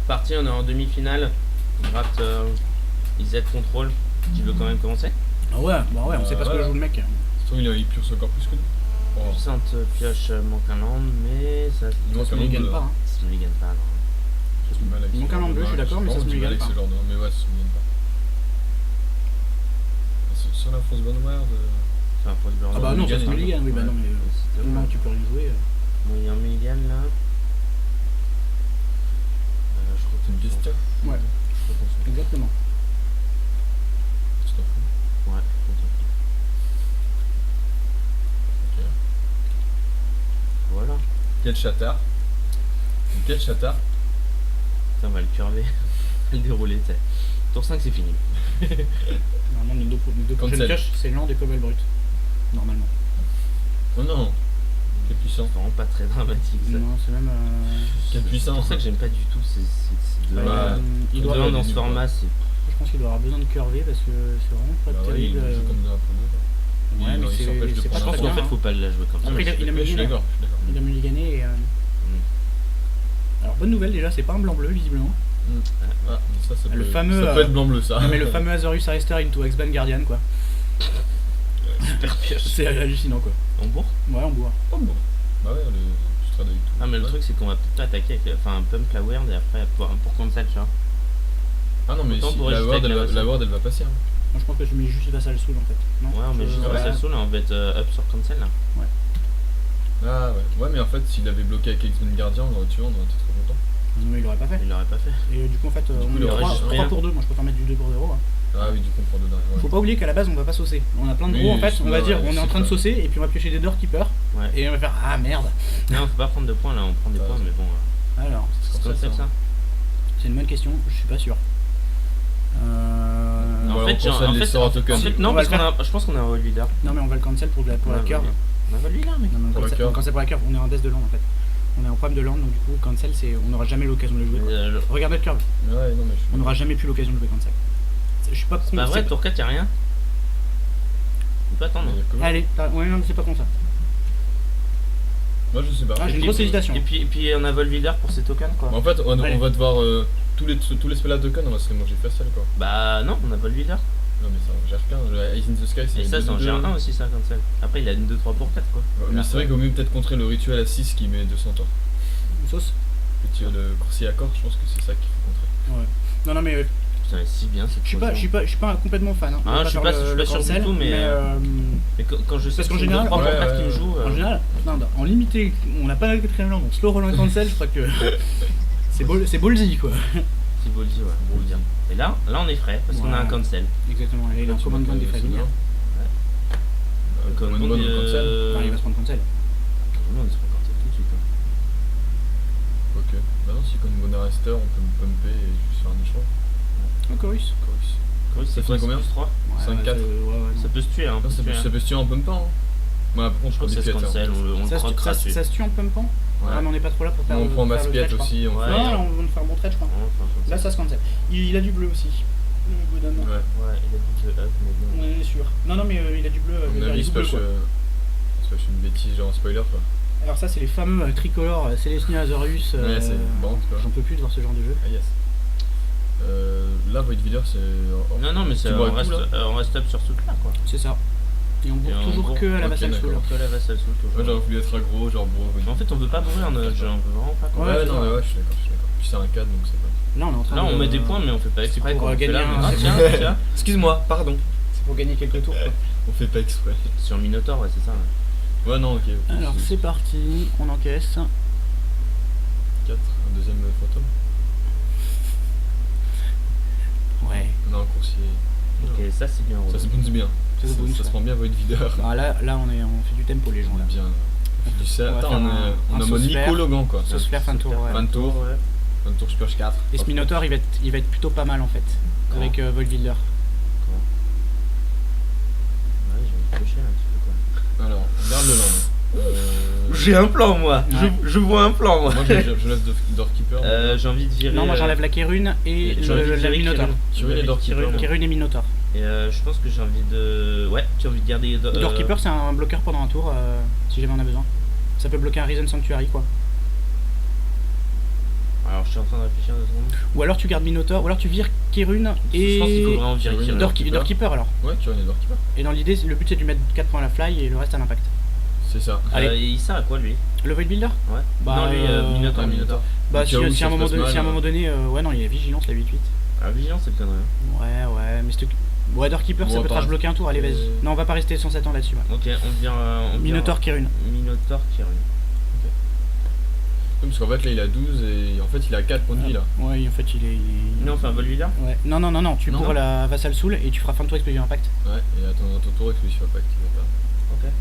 reparti, on est en demi-finale. Gratte IZ contrôle. Tu veux quand même commencer? Ah ouais, bah ouais, on sait pas ce que joue le mec. Surtout il pioche encore plus que nous. Oh. Puissante pioche manque un land, mais ça Ça se mulligan pas. Hein. Ça se mulligan pas, non. Ça se met mal avec Il manque un land bleu, je suis d'accord, mais ça se mulligan pas. Mais ouais, ça se mulligan pas. Sur la fausse bonware de... Enfin, faut Ah bah non, ça se mulligan, oui, bah non, mais non, tu peux rien jouer. Bon, il y a un mulligan là. Je crois que C'est une question. Ouais, exactement. Tu t'en fous? Ouais, Ok. voilà. Quel chatard. Quel chatard. Ça, on va le curver. Le dérouler, tu sais. Tour 5, c'est fini. Normalement, les deux prochaines pioches, c'est land et cobble brut. Normalement. Oh non. Quelle puissance. C'est vraiment pas très dramatique ça. Non, c'est même. Quelle C'est puissance. pour ça que j'aime pas du tout ces deux il doit dans ce format. C'est... Je pense qu'il doit avoir besoin de curver parce que c'est vraiment pas terrible. Il joue comme dans la Pro 2. Ouais, mais c'est pas Je pense très qu'en bien. fait, faut pas la jouer comme ça. Après, il a Je suis mulligané. d'accord, je suis d'accord. Il a mulligané et. Alors, bonne nouvelle déjà, c'est pas un blanc-bleu visiblement. Ah, ça peut, Le fameux, ça peut être blanc-bleu ça. Non, mais le fameux Azorius Arrester into X-Ban Guardian quoi. Super pioche. C'est hallucinant quoi. On bourre? Ouais, on boit. Oh bon. Bah ouais, tu trades avec tout. Ah, mais le truc, c'est qu'on va peut-être pas attaquer avec. Enfin, un pump la word et après pour cancel, tu vois. Ah non, mais Autant si, pour la résister word avec la elle va passer. Hein. Moi je pense que je mets juste Vassal Soul en fait. Non Ouais, on met juste Vassal Soul et on va être up sur cancel là. Ah ouais. Ouais, mais en fait, s'il avait bloqué avec X-Men Guardian, tu vois, on aurait été trop content. Non, mais il l'aurait pas fait. Il l'aurait pas fait. Et du coup, en fait, on il est aurait juste 3 rien. pour 2. Moi je préfère mettre du 2 pour 0. Hein. Ah oui, du coup, on prend dedans. Ouais. Faut pas oublier qu'à la base on va pas saucer. On a plein de Oui, gros en fait. On va ouais, dire on est en c'est train de ça. saucer et puis on va piocher des Doorkeepers. Ouais. Et on va faire ah merde. Non, faut pas prendre de points là, on prend des points, mais bon. Alors, C'est cancel ça. c'est une bonne question. Je suis pas sûr. En Ouais, fait, on concède les sorts à token. non, On va parce le qu'on a, je pense qu'on a un World Leader. Non mais on va le cancel pour la curve. On a lui là, mec. Non, mais Pour la curve. on cancel pour la curve, on est en death de land en fait. On est en problème de land donc du coup cancel c'est on n'aura jamais l'occasion de le jouer. Quoi. Regarde notre curve, Ouais, non, mais je suis. on n'aura jamais plus l'occasion de jouer cancel. Je suis pas con. C'est pas vrai, tour 4 y'a rien. On peut attendre. Il y a combien? Allez, ouais non mais c'est pas con ça. Moi je sais pas. Ah, j'ai une grosse hésitation. Et puis on a World Leader pour ces tokens quoi. En fait, on Allez. va devoir tous les spells à token, on va se les manger facile quoi. Bah non, on a World Leader. Non, mais ça, on gère plein. Le Eyes in the Sky, c'est. Et ça, c'est en GR1 aussi, ça, cancel. Après, il a une 2-3 pour 4 quoi. Ouais, mais c'est vrai qu'au mieux peut-être contrer le rituel à 6 qui met 200 ans. Une sauce. Le coursier à corps, je pense que c'est ça qu'il faut contrer. Ouais. Non mais Putain, elle est si bien cette je suis pas complètement fan. Hein. Ah, je suis pas sûr du tout, mais quand je sais parce qu'en que général, 3 pour 4 qui me jouent. En général, en limité, on n'a pas le quatrième land, donc slow roll un cancel, je crois que c'est ballsy quoi. C'est beau le dire, ouais, beau le dire. Et là on est frais parce qu'on a un cancel. Exactement, il est en command band des familles. Command band band cancel. Il va se prendre cancel. On se prend cancel tout de suite. Ok. Bah non, si comme bon arresteur, on peut me pumper et juste faire un échange. Chorus. Chorus, Ça fait combien? 3. 5-4. Ça peut se tuer, hein. Ça peut se tuer en pumpant. Moi, par contre, Je crois que ça se cancel, on le croquera dessus. Ça se tue en pumpant. Ah, mais on n'est pas trop là pour faire. On prend faire masse le pièce trade, je aussi. crois. Ouais. Non, on va faire un bon trade, je crois. Là, ça se cancel. Il a du bleu aussi. Le Godam. Ouais. Ouais, il a du up, mais bon. On est sûr. Non, mais il a du bleu. On a mis splash une bêtise, genre un spoiler quoi. Alors, ça, c'est les fameux tricolores Celestia Azorius. Ouais, c'est bon, quoi. J'en peux plus de voir ce genre de jeu. Ah, yes. Là, Void Leader, c'est. Non, mais on reste up sur ce truc là quoi. C'est ça. Et on bourre toujours que à la Vassal Soul. Que la Vassal Soul toujours. Ouais, j'aurais voulu être aggro, genre bourre. En fait, on veut pas bourrer en jeu, on veut vraiment pas. Ouais, non, mais ouais, je suis d'accord. Puis c'est un 4 donc c'est pas. Là, on est en train Là, de. on met des points, mais on fait pas exprès. pour On fait gagner là, un- mais- tiens. Excuse-moi, pardon. C'est pour gagner quelques tours. Quoi. On fait pas exprès. Sur Minotaur, ouais, c'est ça. Ouais, non, ok. Alors, c'est parti. On encaisse. 4, un deuxième fantôme. Ouais. On a un coursier. Ok, ça c'est bien. Ça se bounce bien. Ça se bounce, Ça se ouais. prend bien Void Leader. Ah, là, on fait du tempo, les gens. On Là. est bien. On fait du On va Attends, faire on un a mode sauce Nico Logan quoi. Sauce flair, fin de tour. Ouais. Fin de tour. Ouais. Fin de tour, je pioche 4. Et ce Minotaur, il va être plutôt pas mal en fait. Comment Avec Void Leader. Ouais, j'ai envie de cocher un petit peu quoi. Alors, regarde le land. J'ai un plan moi. Ouais. Je vois un plan moi. Moi, je laisse Doorkeeper. J'ai envie de virer. Non, moi j'enlève la Kérune et j'ai envie de la virer Minotaur. Kérune et Doorkeeper. Kérune et Minotaur. Et je pense que j'ai envie de. Ouais, j'ai envie de garder. Doorkeeper, c'est un bloqueur pendant un tour si jamais on a besoin. Ça peut bloquer un Risen Sanctuary quoi. Alors je suis en train de réfléchir 2 secondes. Ou alors tu gardes Minotaur, ou alors tu vires Kirun et. Je pense qu'il faut vraiment virer Kirun, Kirun. Doorkeeper alors. Ouais, Kirun et Doorkeeper. Et dans l'idée, le but c'est de lui mettre 4 points à la fly et le reste à l'impact. C'est ça. Allez. Il sert à quoi lui? Le Void Builder Ouais. Bah, non, lui, Minotaur. Ah, Minotaur. Bah, Au si, cas où si ça à un se moment passe donné, mal, si à un moment donné ouais, non, il y a Vigilance la 8-8. Ah, vigilance, c'est le connerie. Ouais, mais c'était. Ouais, Doorkeeper ça Ouais, peut te pas- rage bloquer un tour, allez, vas-y. Non, on va pas rester 107 ans là-dessus. Ouais. Ok, on vient. Minotaur Kirun. Minotaur Kirun. Oui, parce qu'en fait là il a 12 et en fait il a 4 points de vie là. Ouais, en fait, il est. Non, on fait un vol leader. Ouais. Non, tu Non. cours la Vassal Soul et tu feras fin de tour explosion impact. Ouais, et à ton tour exclusif impact, il va pas. Ok.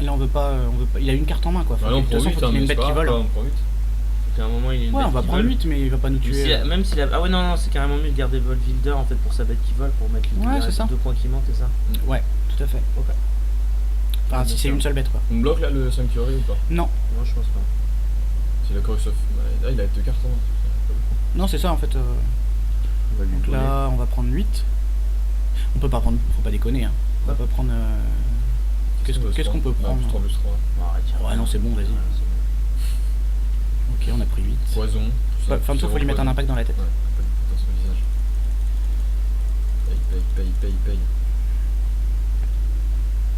Là, on veut pas. Il a une carte en main quoi. Bah là on De toute prend façon, 8, faut qu'il ait une mais c'est bête pas qui grave, vole. quoi, on prend 8. Donc à un moment, il est une Ouais, bête on va qui prendre vole. 8, mais il va pas nous Mais tuer. même s'il a. Ah ouais, non, c'est carrément mieux de garder Vol Builder en fait pour sa bête qui vole pour mettre les Ouais, c'est ça. 2 points qui manquent, c'est ça? Ouais, tout à fait. Ok. Enfin, si c'est une seule bête quoi. On bloque là le Sanctuary ou pas? Non, Non, je pense pas. C'est la Chorus of. Ah, il a 2 cartes en main. non, c'est ça en fait. On va lui Donc donner. là, on va prendre 8. On peut pas prendre. Faut pas déconner, hein. On va pas prendre. Qu'est-ce qu'on peut prendre? Plus 3 plus 3. Arrête, Ouais, non, c'est bon, vas-y. Ok, on a pris 8. Poison. Fin de tour, faut lui mettre un impact dans la tête. Ouais, impact dans son visage. Paye.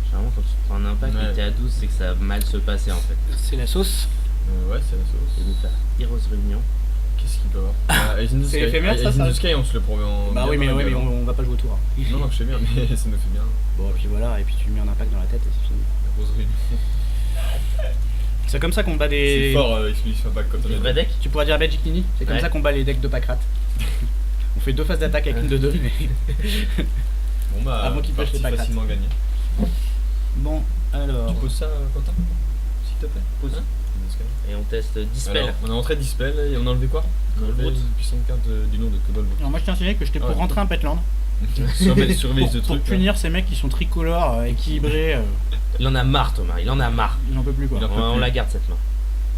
Généralement, quand tu te prends un impact Ouais. et que t'es à 12, c'est que ça va mal se passer en fait. C'est la sauce. Ouais, c'est la Et sauce. donc faire Heroes Réunion. Qu'est-ce qu'il peut avoir Eyes in the C'est Sky. éphémère, ça, Eyes ça in the Sky, on se le promet en. Bah oui, mais, bien dans la mais gueule, hein. on va pas jouer au tour. hein. Non, je sais bien, mais ça nous fait bien. Bon, puis voilà, et puis tu lui mets un impact dans la tête et c'est fini. La rose réunion. C'est comme ça qu'on bat C'est des. fort, Expedition Impact quand on Le est vrai deck. Tu pourras dire Magic Nini, c'est comme Ouais. ça qu'on bat les decks de Pakrat. On fait 2 phases d'attaque avec une de 2, mais. Bon bah, Avant qu'il pêche parti les pacrates. facilement gagné. Bon, alors. Tu poses ça, Quentin S'il te plaît. Pose. Hein Et on teste Dispel. Alors, on a entré Dispel et on a enlevé quoi? On a enlevé Route. une puissante carte du nom de Cobalt. Alors, moi je tiens à signaler que j'étais pour Ouais. rentrer un Petland. Surveille de Pour trucs. punir ces mecs qui sont tricolores, équilibrés. Il en a marre, Thomas, il en a marre. Il en peut plus quoi. Il en peut On plus. la garde cette main.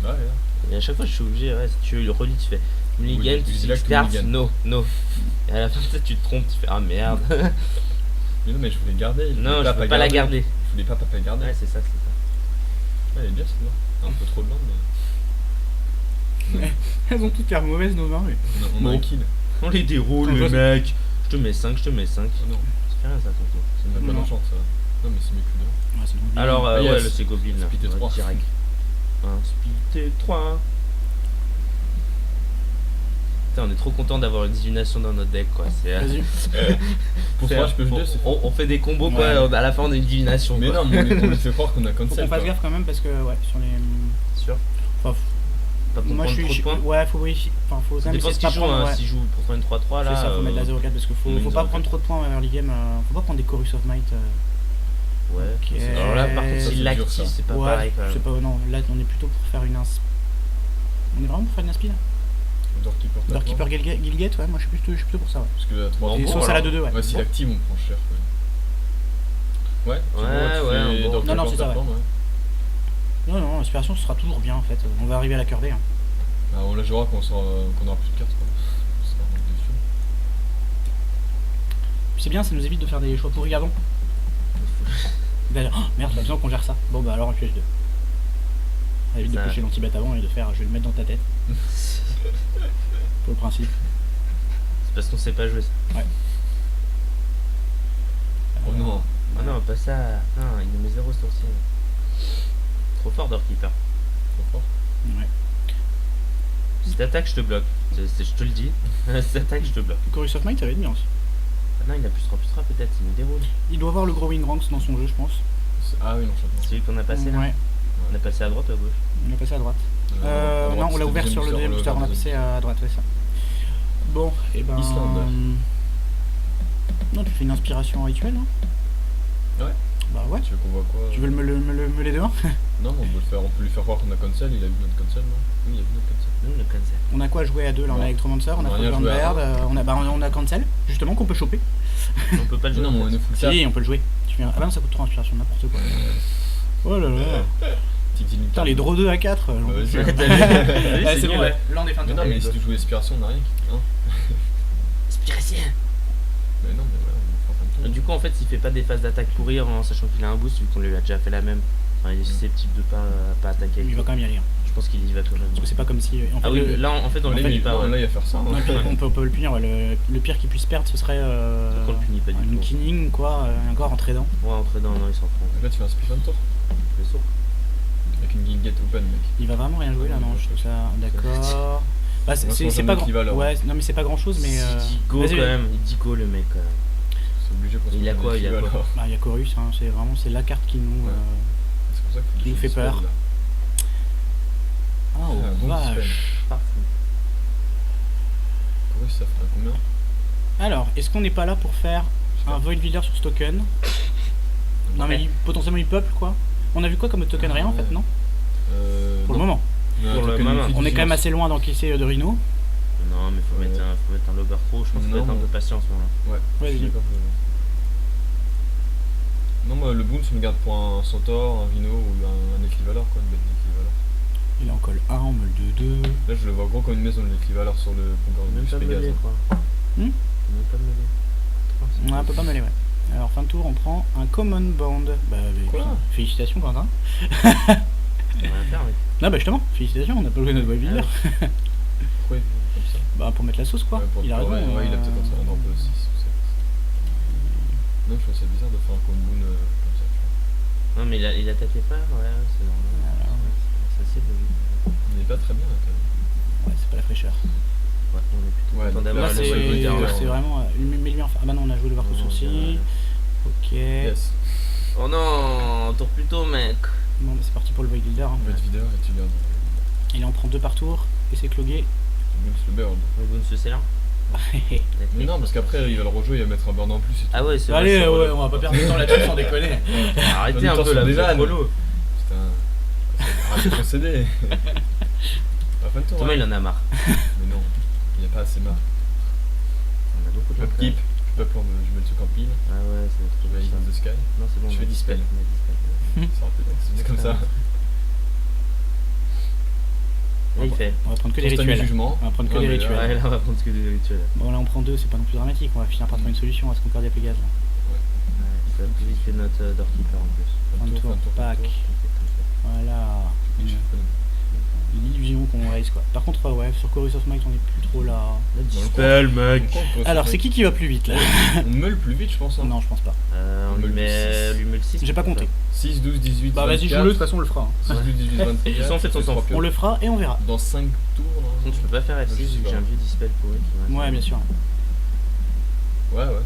Là. Ouais, là. Et à chaque fois, je suis obligé, ouais, si tu le relis, tu fais mulligan, Oui, tu tu dis dis là que tu cartes, mulligan. no. Et à la fin, peut-être tu te trompes, tu fais ah merde. Mais non, mais je voulais garder. Non, je peux pas la garder. Je voulais pas garder. Ouais, c'est ça. Elle est bien cette main. Un peu trop de main, mais. Elles ont toutes l'air mauvaises nos mains. Mais... On a Bon. un kill. On les déroule, Quand le je- mec. Je te mets 5. Oh non, Ça fait rien ça, tonton. c'est une bonne Non. enchante ça. Non, mais c'est mieux que deux. Ouais, c'est bon. Alors, Ah, ouais, yes. le c'est Goblin là. Speed Ouais, 3. direct. Un speed 3. Putain, on est trop content d'avoir une divination dans notre deck quoi. C'est, Vas-y. Pour 3 HP 2, c'est fort. on fait des combos Ouais. quoi, à la fin on a une divination. Mais quoi. non, mais on lui fait croire qu'on a Faut cancel. qu'on fasse quoi. gaffe quand même parce que, ouais, sur les. Sûr. Enfin, Pas pour moi prendre je trop de suis. points. Ouais, faut vérifier. Enfin, faut Ça quand même dépend essayer ce de qu'il pas joue, prendre. hein. Ouais. S'il joue pour prendre une 3-3 là. C'est ça, faut mettre la 0-4 parce qu'il on met faut une pas 0-4. prendre trop de points early game. Faut pas prendre des Chorus of Might. Ouais. Ok. Alors là, par contre, Ça, s'il c'est dur, l'active, ça. c'est pas ouais, pareil quand je sais même. pas, non, là on est plutôt pour faire une insp. On est vraiment pour faire une inspi là Doorkeeper. Doorkeeper Gilgate, ouais, moi je suis plutôt pour ça. Ouais. Parce que la 3 Bon, Et bon, sauce à la alors. 2-2, ouais. Ouais, s'il Bon. active, on prend cher. Ouais. Ouais, bon. Non, c'est ça, ouais. Non, non, l'inspiration ce sera toujours bien en fait. On va arriver à la curder. Hein. On la jouera quand on aura plus de cartes. Quoi. On sera dessus. Puis c'est bien, ça nous évite de faire des choix pourris avant. D'ailleurs, oh, merde, pas besoin qu'on gère ça. Bon bah alors un piège 2. Ça évite de Ça- pêcher l'anti-bet avant et de faire je vais le mettre dans ta tête. Pour le principe. C'est parce qu'on sait pas jouer ça. Oh non. Ah non, pas ça. Non, il nous met 0 sourcil. Trop fort Doorkeeper. Trop fort. Ouais. Si t'attaques, je te bloque. Je te le dis. Si t'attaques, je te bloque. Chorus of Might, ça va être bien aussi. Ah non, il a plus 3 peut-être, il nous déroule. Il doit avoir le Growing Ranks dans son jeu, je pense. Ah oui, non, C'est celui qu'on a passé là. Ouais, On a passé à droite ou à gauche? on est passé à droite. À droite, Non, on l'a c'était ouvert sur le deuxième booster, on a passé à droite, ouais, ça. Bon, et ben. Islande. Non, tu fais une inspiration rituelle, hein? Ouais. Bah ouais. Tu veux qu'on voit quoi Tu veux me les deux? Non, mais on peut lui faire croire qu'on a cancel, il a vu notre cancel, non? Oui, il a vu notre cancel. Nous, le cancel. On a quoi à jouer à deux là? On a Ouais. Electromancer, on a On a rien Frogland joué à Bird, on a Cancel, justement qu'on peut choper. On peut pas le jouer. Non, en mais on fait. est full cap. Si, on peut le jouer. Ah bah non, ça coûte trop inspiration, n'importe quoi. Oh là là. Putain, les draws 2 à 4. Vas-y. Ouais, t'as vu. Oui, C'est bon, nul, ouais. Là on est fin de Mais tour. non, mais si tu joues Inspiration, on a rien. Hein Inspiration. Mais non, mais ouais, on fera pas le tour. Du coup, en fait, s'il fait pas des phases d'attaque pourrir en sachant qu'il a un boost, vu qu'on lui a déjà fait la même, enfin, il est susceptible de pas attaquer. Il va quand même y aller. Hein. Je Je pense qu'il y va quand même. Parce que c'est pas comme si. En fait, Ah oui, le- là en fait on le Là, punit pas. là, Ouais. il va faire ça. Hein. non, et puis, on peut le punir. Ouais, le pire qu'il puisse perdre, ce serait Donc on le punit pas du une tout. killing quoi, un gore entré dedans. Ouais, entrer dans, non, il s'en prend. Là, tu fais un Spiffan tour Le saut. avec une Gilgate open, mec. Il va vraiment rien jouer là, non? Je trouve ça. D'accord. Bah, On va se c'est manger pas un grand. Clivalor. Ouais, non, mais c'est pas grand chose, mais. Il dit go vas-y, quand même, il dit go le mec quand même. C'est obligé pour se Il a manger quoi, un il a quoi Clivalor. Bah, il y a Chorus, hein, c'est vraiment c'est la carte qui nous. Ouais. C'est pour ça qu'il faut Qui nous que fait je peur. dispel, là. Ah, oh, Ah, bon vache. dispel. Parfait. Chorus, ça ferait combien? Alors, est-ce qu'on n'est pas là pour faire un Void Builder sur ce token? Non, mais potentiellement il peuple quoi. On a vu quoi comme token? Rien en fait, non? Pour le moment. Pour le moment. On est quand même assez loin d'encaisser de Rhino. Non, mais faut mettre un logger pro, je pense qu'il faut Non, être un mais- peu patient en ce moment-là. Ouais, Ouais, je suis vas-y. d'accord. Non, moi, le boon, ça me garde pour un Centaure, un Rhino ou un Equivalor, quoi, une bête d'Equivalor. Il en colle un, on me le 2-2. Là, je le vois gros comme une maison de l'Equivalor sur le Même Concordius pas Pégase. mêlé quoi. Hmm Même pas mêlé. Ouais, un peu pas mal, ouais. Alors, fin de tour, on prend un Common Bond. Bah, Quoi félicitations, Quentin. On va rien faire mec. Non, bah, justement, félicitations, on a pas joué notre Void Builder. Pourquoi il fait comme ça? Bah, pour mettre la sauce, quoi. Ouais, Il a raison. Ouais, il a peut-être un peu 6 ou 7. Non, je trouve ça bizarre de faire un comboon comme ça, tu vois. Non mais il a tapé pas, ouais, c'est normal. Voilà. Ça c'est logique. Il est pas très bien, là, quand même. Ouais, c'est pas la fraîcheur. Ouais, on est plutôt Ouais, content donc d'avoir Là, le c'est Void Builder, ouais. c'est vraiment. Mais lui, enfin. Ah, bah non, on a joué le Varco sourcil. Ok. Yes. Oh non, tour plus tôt mec. Bon, bah, c'est parti pour le Void Builder. Hein. On va être videur et tu gardes Il en prend 2 par tour. Et c'est clogué. le bird. Le bonus c'est là. Mais non, parce qu'après, il va le rejouer, il va mettre un bird en plus et tout. Ah ouais, c'est vrai. Allez, c'est ouais, relou. on va pas perdre de temps là-dessus sans déconner. Arrêtez En même un temps, peu c'est là, des vous êtes vannes. relou. Putain, arrête de procéder. Bah, fin de tour, Thomas hein. il en a marre. Mais non, il n'y a pas assez marre. On a beaucoup de gens. Upkeep, je peux pas prendre, je mets le truc en pile, Ah ouais, c'est je trop vais bien. dans the sky. Non, c'est bon. Je on a fais dispel. on a dispel. Ça aurait pu être comme ça. Là, il fait. On va prendre que des Constat du rituels. jugement. On va prendre que Ouais, des mais là, rituels. Ouais, là on va prendre que des rituels. Bon, là on prend 2, c'est pas non plus dramatique. On va finir par trouver une solution à ce Concordia Pégase. là. Ouais, ça va plus vite que notre doorkeeper en plus. Fin de tour, pack. On fait comme ça. Voilà. L'illusion qu'on raise quoi. Par contre, ouais, sur Chorus of Might, on est plus trop là. Là, Dans le dispel mec. Alors, c'est qui va plus vite là? On meule plus vite, je pense. Hein. Non, je pense pas. On lui met le 6. J'ai pas compté. 6, 12, 18, Bah, vas-y, 24. joue-le, de toute façon, on le fera. hein. 6, 12, 18, 24. Ils sont en fait, on s'en fout. On le fera et on verra. Dans 5 tours, Non, tu peux pas faire Je F6 sais vu que pas. j'ai un vieux dispel pourri qui Ouais, bien sûr. Ouais, ouais.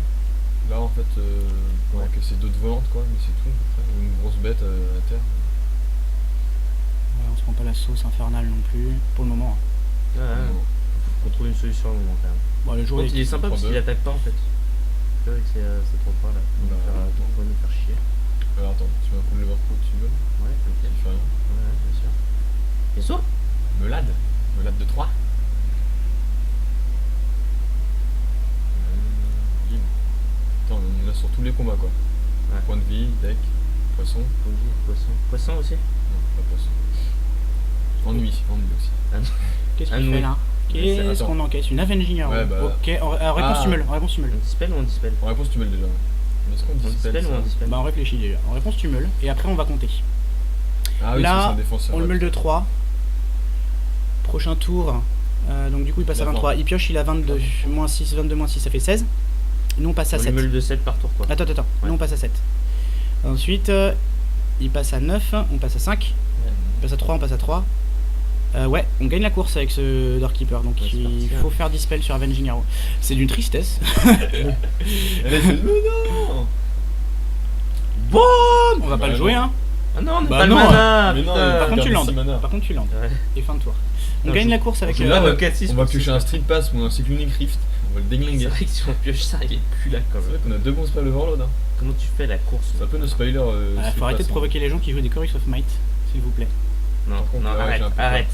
Là, en fait, on va casser d'autres volantes, quoi, mais c'est tout. Après. Ou une grosse bête à terre. Ouais, on se prend pas la sauce infernale non plus. Pour le moment. Ouais, Non. faut qu'on trouve une solution au moment quand même. Bon, le jour Bon, il est sympa parce prend qu'il deux. attaque pas en fait. C'est vrai que c'est trop fort là. Il va Bah, nous faire chier. Alors attends, tu mets un coup de levercroot, tu veux? Ouais, ok. Il fait rien. Ouais, bien sûr. Bien sûr. Melade. Melade de 3. Attends, on est là sur tous les combats, quoi. Ouais. Point de vie, deck, poisson. Poisson. Poisson aussi. Non, pas poisson. Ennui aussi. Qu'est-ce Ah, qu'il oui. fait là? Qu'est-ce Attends. qu'on encaisse? Une Avenging Arrow. Ouais, bah. Ok, réponse Ah. tumule. Réponse tumule. On dispel ou on dispel? En réponse, tu mets le déjà. Mais est-ce qu'on On dispel dispel ou ça on dispel? Bah, on réfléchit déjà. En réponse tumule. Et après, on va compter. Ah oui, Là, c'est un défenseur. On le ouais. meule de 3. Prochain tour. Donc, du coup, il passe à D'accord. 23. Il pioche, il a 22. Moins 6, 22 moins 6, ça fait 16. Nous, on passe à On lui 7. meule de 7 par tour quoi. Attends. Ouais. Nous, on passe à 7. Ensuite, il passe à 9. On passe à 5. On passe à 3. On passe à 3. Ouais, on gagne la course avec ce Doorkeeper. Donc, Ouais, c'est il parti, faut faire dispel sur Avenging Arrow. C'est d'une tristesse. Et là, il fait non. Bon. On va pas Bah, le jouer, non. hein. Ah non, on n'a Bah pas non, le mana. mais non, putain. Par contre, tu regarde, landes. six mana. Par contre, tu landes. Ouais. Et fin de tour. On Non, gagne je- la course avec On joue là, là, on le 4-6 va pour piocher six, un Street Pass ou un Cyclonic Rift. On va le C'est déglinguer. vrai que si on pioche ça, il est plus là quand C'est même. vrai qu'on a 2 bons spells Overload. Hein. Comment tu fais la course? C'est un peu nos spoilers. Faut arrêter de provoquer les gens qui jouent des Chorus of Might, s'il vous plaît. Non, Par contre, non, ouais, arrête, j'ai un peu peur. arrête.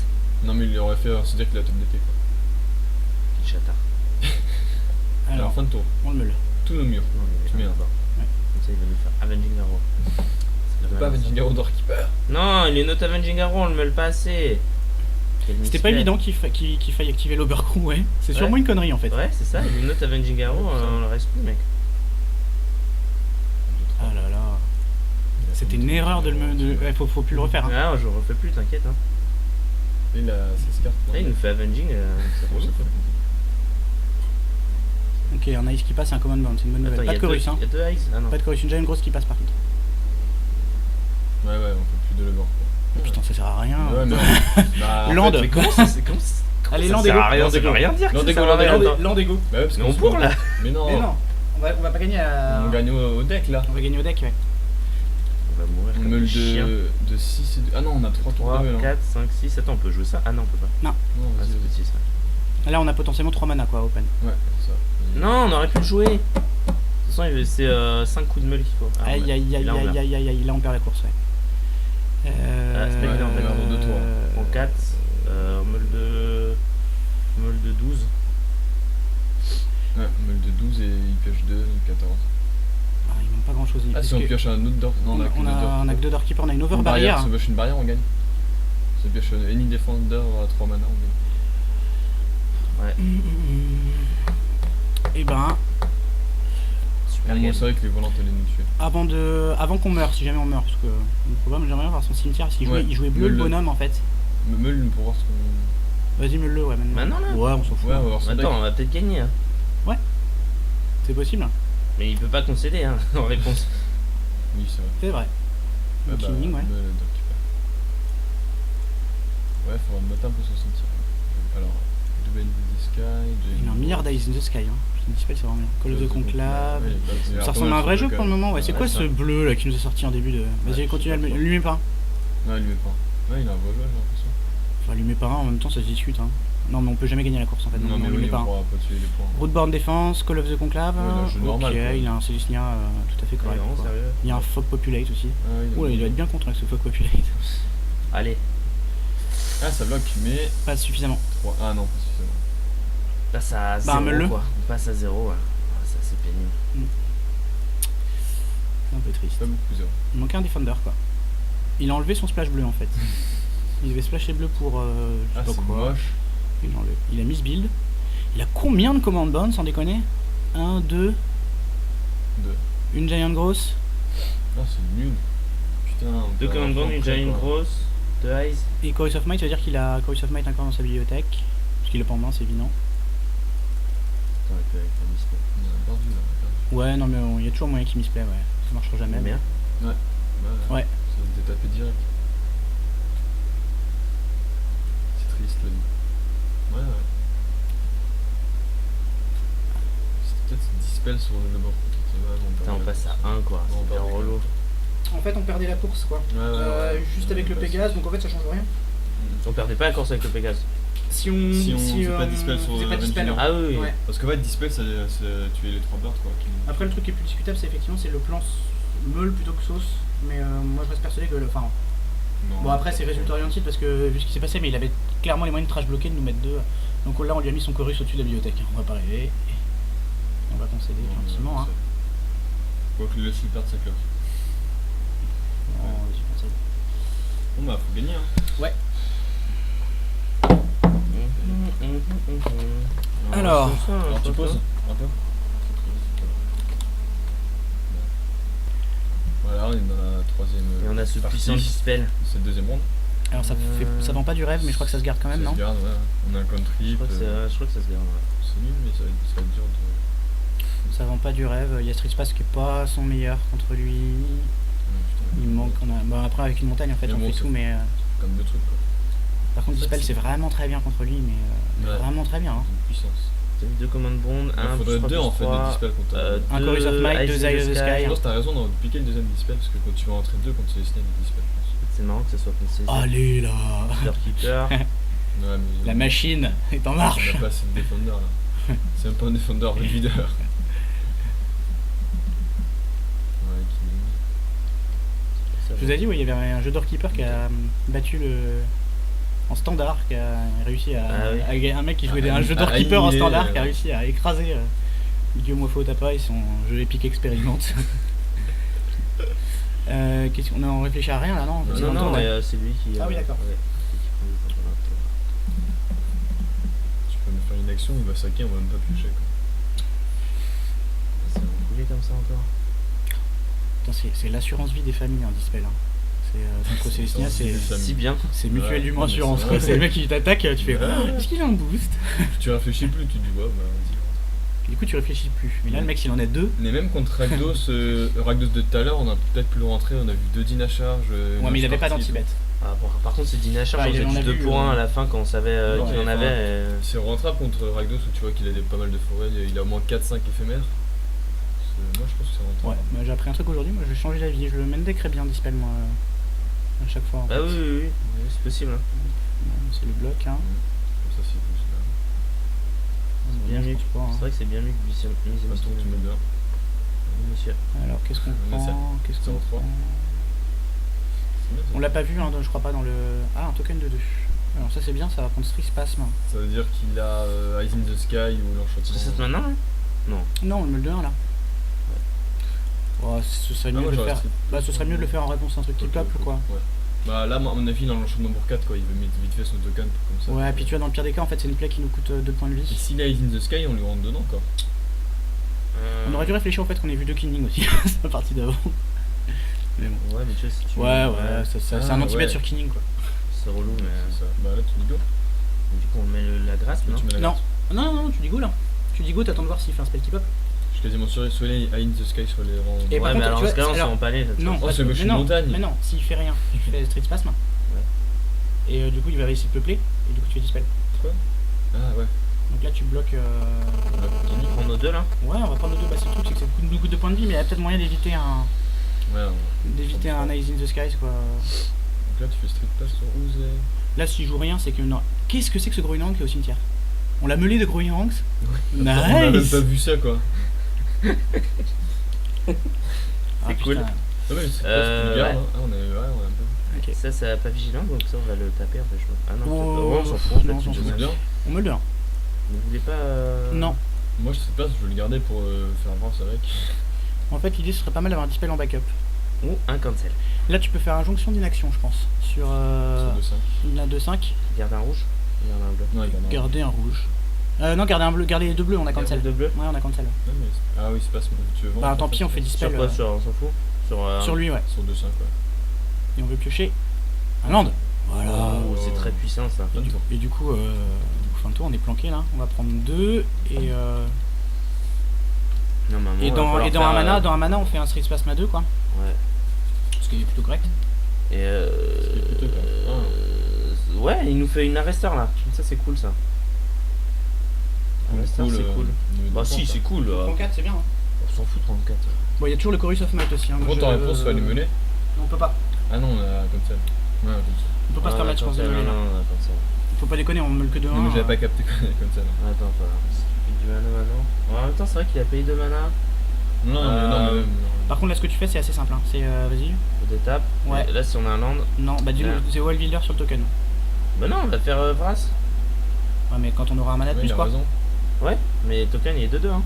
Non, mais il aurait fait se dire qu'il a top d'été. Quoi. Petit chatard. Alors, Alors, fin de tour. on le meule. Tous nos murs. Non, mais Tu mets un. d'abord. Ouais. Comme ça, il va nous faire Avenging Arrow. C'est Pas mal, Avenging ça. Arrow Doorkeeper. Non, il est notre Avenging Arrow, on le meule pas assez. Quel C'était pas misplay. évident qu'il faille activer l'Obercrew, ouais. C'est sûrement Ouais. une connerie en fait. Ouais, c'est ça, il est notre Avenging Arrow, on le reste plus, mec. Ah là là. C'était une erreur de le. Ouais, faut plus le refaire. Hein. Ah, je refais plus, t'inquiète. Hein. Il a 16 cartes. Là, il nous fait Avenging, ça Oui. fait. Ok, un ice qui passe et un command bound, c'est une bonne nouvelle. Attends, Pas de chorus, hein. Il y a deux ice. Ah non. Pas de chorus, une giant grosse qui passe par contre. Ouais, on fait plus de lever. Oh, putain, ça sert à rien. Ouais, mais. Bah, en Land. fait, Mais comment ça c'est Allez, ça land sert et à go. rien, Land ça et veut go. rien dire. que Land ça et go, sert à land et rien, go. attends. Land et go. Bah ouais, parce Mais qu'on on se bourre prend- là. Mais non, Mais non, on va pas gagner à. on gagne au deck là. On va gagner au deck, ouais. On va mourir On comme meule des chiens. de 6 et de. Ah non, on a 3 tours 3, de meule. 4, 5, 6, attends, on peut jouer ça? Ah non, on peut pas. Non, Ah, vas-y, c'est vas-y. petit ça. Là, on a potentiellement 3 mana quoi, open. Ouais, ça. Non, on aurait pu le jouer. De toute façon, c'est 5 coups de meule qu'il faut. Ah, Aïe ouais. aïe aïe Là, on aïe meurt. aïe aïe aïe, là on perd la course, ouais. c'est pas évident, on perd en 2 tours. En 4, meule de 12. Ouais, meule de 12 et il pioche 2, donc 14. Ah, il manque pas grand chose. Ah, si on pioche un autre door. Non, on a que 2 doors. on a que 2 doorkeepers, on a une over Une barrière. Si on pioche une barrière, on gagne. Si on pioche any defender à 3 mana, on gagne. Ouais, Et ben, super Bon, game. c'est vrai que les volantes allaient nous tuer. avant qu'on meure, si jamais on meurt, parce que le problème j'aimerais bien voir son cimetière, s'il jouait, Ouais, il jouait bleu le le- bonhomme en fait. Meule pour voir ce qu'on. Vas-y, meule-le, ouais, maintenant. Maintenant, là Ouais, on s'en fout. Ouais, on va voir son deck. Attends, on va peut-être gagner. Hein. C'est possible, Mais il peut pas concéder hein, en réponse. Oui, c'est vrai. c'est vrai. Ouais, Donc, King, ouais. meule, doorkeeper. Ouais, faudra noter un peu son cimetière. Alors, Duel in the Sky. Il a un milliard d'Eyes in the Sky, hein. Je te dis pas, c'est vraiment bien. Call of the Conclave. Ouais, il y a Ça pas ressemble à mal un vrai de jeu trucs, pour le quand moment, ouais. C'est Ouais, quoi ça. ce bleu là qui nous a sorti en début de. Vas-y, Ouais, continue à je sais pas lui mets pas. même. Non, il lui met pas. Ouais, il a un beau jeu, j'ai l'impression. Enfin, lui met pas un, en même temps ça se discute, hein. Non, mais on peut jamais gagner la course en fait. Non, mais lui oui, met pas on un. pourra pas tuer les points. Rootborn Défense, Call of the Conclave. Ouais, il a un jeu ok, normal, quoi. il a un Célusnia tout à fait Ouais, correct. vraiment quoi. sérieux. Il y a un Fog Populate aussi. Ah, oui, Oula, il doit être bien content avec ce Fog Populate. Allez, Ah, ça bloque, mais. Pas suffisamment. 3. Ah non, pas suffisamment. passe à Bah, 0 meule-le. quoi. On passe à 0, ouais. Ah, ça c'est pénible. C'est un peu triste. Pas beaucoup, 0. Il manquait un Defender quoi. Il a enlevé son splash bleu en fait. Il devait splasher bleu pour je Ah, sais c'est pas quoi. moche. Il a enlevé. Il a mis ce build. Il a combien de command bound sans déconner 1, 2, 2. une giant grosse. Ah, c'est nul. Putain. on 2 peut command avoir bond, une fait, giant quoi. grosse, 2 eyes. Et Chorus of Might, ça veut dire qu'il a Chorus of Might encore dans sa bibliothèque. Parce qu'il est pas en main, c'est évident. Attends, avec la misplay. On a perdu là, on a perdu. Ouais, non, mais il y a toujours moyen qu'il misplay, ouais. Ça marchera jamais. Merde. Ouais. Ça va se détaper direct. C'est triste la vie. Ouais. C'est peut-être dispel sur le bord. Putain, on passe à 1 quoi. Non, on C'est bien perd relou. En fait, on perdait la course, quoi. Juste avec le Pégase, donc en fait, ça change rien. On perdait pas la course avec le Pégase. Si on. Si on fait pas dispel sur faisait pas le dispel. Ventilator. Ah oui, oui. Ouais. Parce qu'en fait, dispel, c'est tuer les 3 birds quoi. Après, le truc qui est plus discutable, c'est effectivement c'est le plan meule plutôt que sauce. Mais moi, je reste persuadé que. Enfin, Non. bon, après, c'est résultat orienté parce que vu ce qui s'est passé, mais il avait clairement les moyens de trash bloquer, de nous mettre 2. Donc là, on lui a mis son chorus au-dessus de la bibliothèque. On va pas rêver. On va concéder gentiment. Hein. Faut que le laisse perdre sa cloque. Non, vas-y, concède. Bon bah, faut gagner hein. Ouais. Alors, Alors tu poses un peu. Voilà, on est dans la 3ème. Et on a ce partie. puissant dispel. C'est le 2ème round. Alors ça vend pas du rêve, mais je crois que ça se garde quand même, Ça non se garde, ouais. On a un Je country. crois que ça se garde. Ouais. C'est nul, mais ça va être dur de. Ça vend pas du rêve. Il y a Street Pass qui est pas son meilleur contre lui. Il manque. Bon, après avec une montagne en fait Mais on bon, fait ça- tout, mais Comme le truc quoi. par contre Dispel c'est vraiment très bien contre lui, mais Ouais. vraiment très bien. Hein. Une puissance. T'as mis 2 command bond, Il 1 faudrait 2 en fait de dispel contre. Un Chorus of Might, 2 Eye of the Sky. Je pense que t'as raison de piquer le 2ème dispel parce que quand tu vas entrer 2 contre les snakes de dispel, je pense. C'est marrant que ça soit concédé. Allez là. Keeper. Ouais, mais. La machine est en On marche. a pas assez de Defender là. C'est même pas un Defender, le leader. Ouais, Je vous ai dit, oui, il y avait un jeu Doorkeeper qui a battu le. En standard, qui a réussi à. Ah oui. Un mec qui jouait À un jeu à Doorkeeper en annihiler, standard qui a réussi à écraser Guillaume Wafo Tapa et son jeu épique expérimente. Qu'est-ce qu'on a, on réfléchit à rien là, non? C'est Non, un non, tour, mais ouais. c'est lui qui. Ah oui, d'accord. Ouais. Tu peux me faire une action, il va saquer, on va même pas piocher quoi. C'est encoulé comme ça encore. Putain, c'est l'assurance vie des familles, hein, Dispel. Hein. Synchro Célestia, Si bien. c'est mutuelle Ouais, du mais assurance c'est quoi. vrai. C'est le mec qui t'attaque, tu fais Ouais. est-ce qu'il a un boost? Tu réfléchis plus, tu te dis ouais, bah vas-y. Du coup, tu réfléchis plus. Mais là, le mec, s'il en a deux. Mais même contre Rakdos, Rakdos de tout à l'heure, on a peut-être pu le rentrer, on a vu 2 din à charge. Ouais, mais il avait pas d'anti-bet. Ah, bon, par contre, c'est Dina Charge, Ah, on il faisait en a du 2 vu, pour 1 à la fin quand on savait Ouais, qu'il en enfin, avait. C'est rentrable contre Rakdos où tu vois qu'il a pas mal de forêts, il a au moins 4-5 éphémères. Moi je pense que c'est Ouais, rentrable. bah, j'ai appris un truc aujourd'hui. Moi, je vais changer d'avis. Je le mène très bien Dispel, moi. À chaque fois. En Bah fait. oui, c'est possible. Hein. Ouais, c'est le bloc, hein. Comme ça c'est plus là. C'est bien Je mieux. pense pas, hein. C'est vrai que c'est bien mieux que Mise Pas tour tu mets bien. Monsieur. Alors, qu'est-ce qu'on On essaie. prend? Qu'est-ce qu'on 0-3. prend? C'est bien, ça. On l'a pas vu, hein, je crois pas dans le. Ah, un token de 2. Alors, ça, c'est bien, ça va prendre Strict Spasme. Ça veut dire qu'il a Eyes in the Sky ou C'est ça l'enchantement. maintenant hein. Non. Non, le 2-1 là. Oh, ce serait Ah, mieux moi, de le j'aurais faire. Strict Bah, ce serait mieux de le faire en réponse à un truc qui peuple, quoi. Ouais. Bah là, à mon avis, il a l'enchantement pour 4 quoi, il veut mettre vite fait son token comme ça. Ouais, puis tu vois, dans le pire des cas, en fait, c'est une plaie qui nous coûte 2 points de Et vie. s'il a Eyes in the Sky, on lui rentre dedans quoi. On aurait dû réfléchir au fait qu'on ait vu 2 Killing aussi, c'est la partie d'avant. Mais bon. Ouais, mais tu vois, si tu. Ouais, c'est Ah, un anti-bet ouais. sur Killing, quoi. C'est relou, mais. C'est ça. Bah là, tu dis go. Du coup, on met la grâce, non Tu mets la Non. carte. Non, tu dis go là. Tu dis go, t'attends de voir s'il fait un spell keep up. Je suis quasiment sûr, soit les Eyes in the Sky, soit les rangs. Et par Ouais, contre, mais alors tu en ce vois, cas-là, on alors- s'est empalé. Non, Oh, parce c'est que- moche, mais une non, montagne. mais non, s'il fait rien, tu fais Street Spasme. Et du coup, il va réussir de peupler, et du coup, tu fais Dispel. Ah ouais. Donc là, tu bloques. On prend nos deux là. Ouais, on va prendre le 2. Bah, c'est le truc, c'est que ça nous coûte 2 points de vie, mais il y a peut-être moyen d'éviter un. Ouais, D'éviter un Eyes in the Skies, quoi. donc là tu fais Street Pass sur Ouzé. Là, s'il joue rien, c'est que. Non. Qu'est-ce que c'est que ce Groinrank qui est au cimetière? On l'a meulé de Groinranks. On a même Nice! pas vu ça quoi. Ah, cool. putain. Ah ouais, c'est Ouais. garde, hein. Ah, on a un peu. Ok. Ça, ça a pas vigilant, donc ça, on va le taper en fait, je crois. Ah non, Oh, peut-être pas. Ouais, on s'en fout en fait. non, on s'en tu fout. C'est te bien. On meule le 1. Vous voulez pas. Non. Moi je sais pas, je veux le garder pour faire avance avec. En fait, l'idée ce serait pas mal d'avoir un Dispel en backup. Ou un cancel. Là, tu peux faire injonction d'inaction, je pense. Sur Sur 2-5. la 2-5. Garde un rouge. Garde un bleu. Non, il y en a un. Garder un rouge. Non, garder un bleu, garder les 2 bleus, on a cancel. De bleu. Ouais, on a cancel. Ah, mais ah oui, c'est pas ce que tu veux vendre. Bah, en tant fait, pis, on fait Dispel. Sur quoi sur, on s'en fout. Sur lui, ouais. Sur 2-5, ouais. Et on veut piocher un land. Voilà. Oh, c'est très puissant ça. Plein de tours. Et du coup, fin de tour, on est planqué là. On va prendre 2 et. Non, mais à un moment, Et il va dans, falloir et dans faire, un mana, on fait un Street Spasme à 2, quoi. Ouais. Ce qui est plutôt correct. Et C'est plutôt bien. ouais, il nous fait une arresteur là. Ça, c'est cool ça. Arresteur, c'est cool. Bah, si, c'est cool. 34, c'est bien. Hein. On s'en fout, 34. Bon, il y a toujours le Chorus of Might aussi. Hein. Pour ta réponse, faut aller mener. On peut pas. Ah non, on a comme ça. Ouais, comme ça. On peut pas se permettre, je pense, de meuler, là. Non, comme ça. Faut pas déconner, on meule que de 1. Non, mais j'avais pas capté comme ça. Non, Attends, voilà. Il paye du mana maintenant. Ouais, en même temps, c'est vrai qu'il a payé 2 mana. non, mais Par contre, là, ce que tu fais, c'est assez simple. Hein. C'est vas-y. Au d'étape. Ouais. Et là, si on a un land. Non, bah dis-nous, Ouais. c'est Wild Builder sur le token. Bah non, on va faire Vras. Ouais, mais quand on aura un mana de Ouais, plus, il a quoi. raison. Ouais, mais token il est 2-2. Hein.